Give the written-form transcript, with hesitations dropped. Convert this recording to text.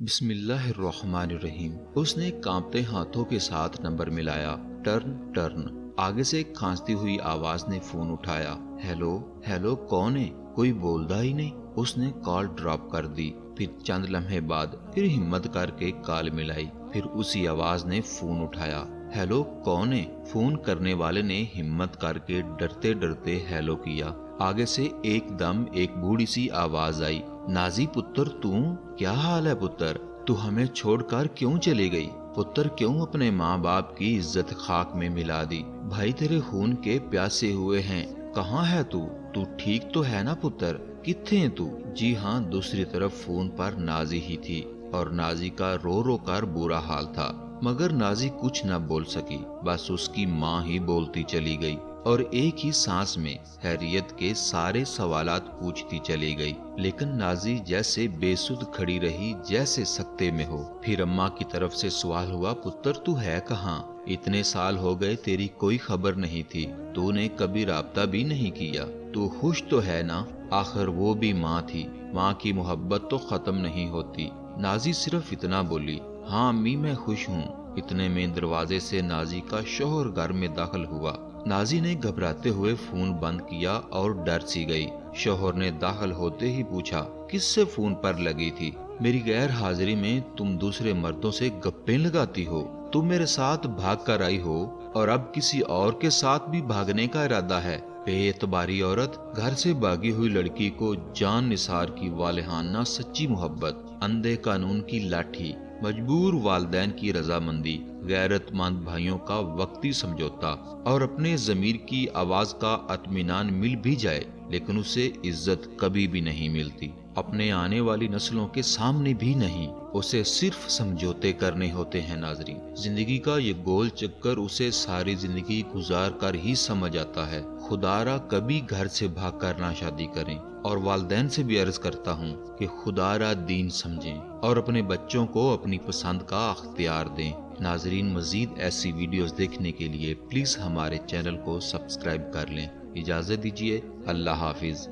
بسم اللہ الرحمن الرحیم۔ اس نے کانپتے ہاتھوں کے ساتھ نمبر ملایا۔ Turn turn. آگے سے ایک کھانستی ہوئی آواز نے فون اٹھایا۔ ہیلو ہیلو، کون ہے؟ کوئی بولتا ہی نہیں۔ اس نے کال ڈراپ کر دی۔ پھر چند لمحے بعد پھر ہمت کر کے کال ملائی۔ پھر اسی آواز نے فون اٹھایا۔ ہیلو، کون ہے؟ فون کرنے والے نے ہمت کر کے ڈرتے ڈرتے ہیلو کیا۔ آگے سے ایک دم ایک بوڑھی سی آواز آئی۔ نازی پتر، کیا حال ہے پتر؟ تو ہمیں چھوڑ کر کیوں چلی گئی؟ پتر، کیوں اپنے ماں باپ کی عزت خاک میں ملا دی؟ بھائی تیرے خون کے پیاسے ہوئے ہیں۔ کہاں ہے تو ٹھیک تو ہے نا پتر؟ کتنے ہیں تو؟ جی ہاں، دوسری طرف فون پر نازی ہی تھی، اور نازی کا رو رو کر برا حال تھا، مگر نازی کچھ نہ بول سکی۔ بس اس کی ماں ہی بولتی چلی گئی، اور ایک ہی سانس میں خیریت کے سارے سوالات پوچھتی چلی گئی، لیکن نازی جیسے بے سدھ کھڑی رہی، جیسے سکتے میں ہو۔ پھر اماں کی طرف سے سوال ہوا، پتر تو ہے کہاں؟ اتنے سال ہو گئے، تیری کوئی خبر نہیں تھی، تو نے کبھی رابطہ بھی نہیں کیا۔ تو خوش تو ہے نا؟ آخر وہ بھی ماں تھی، ماں کی محبت تو ختم نہیں ہوتی۔ نازی صرف اتنا بولی، ہاں امی میں خوش ہوں۔ اتنے میں دروازے سے نازی کا شوہر گھر میں داخل ہوا۔ نازی نے گھبراتے ہوئے فون بند کیا اور ڈر سی گئی۔ شوہر نے داخل ہوتے ہی پوچھا، کس سے فون پر لگی تھی؟ میری غیر حاضری میں تم دوسرے مردوں سے گپیں لگاتی ہو؟ تم میرے ساتھ بھاگ کر آئی ہو، اور اب کسی اور کے ساتھ بھی بھاگنے کا ارادہ ہے؟ بے اعتباری عورت! گھر سے بھاگی ہوئی لڑکی کو جان نثار کی والہانہ سچی محبت، اندھے قانون کی لاٹھی، مجبور والدین کی رضامندی، غیرت مند بھائیوں کا وقتی سمجھوتا، اور اپنے ضمیر کی آواز کا اطمینان مل بھی جائے، لیکن اسے عزت کبھی بھی نہیں ملتی، اپنے آنے والی نسلوں کے سامنے بھی نہیں۔ اسے صرف سمجھوتے کرنے ہوتے ہیں۔ ناظرین، زندگی کا یہ گول چکر اسے ساری زندگی گزار کر ہی سمجھ آتا ہے۔ خدا را کبھی گھر سے بھاگ کر نہ شادی کریں، اور والدین سے بھی عرض کرتا ہوں کہ خدا را دین سمجھیں، اور اپنے بچوں کو اپنی پسند کا اختیار دیں۔ ناظرین، مزید ایسی ویڈیوز دیکھنے کے لیے پلیز ہمارے چینل کو سبسکرائب کر لیں۔ اجازت دیجیے، اللہ حافظ۔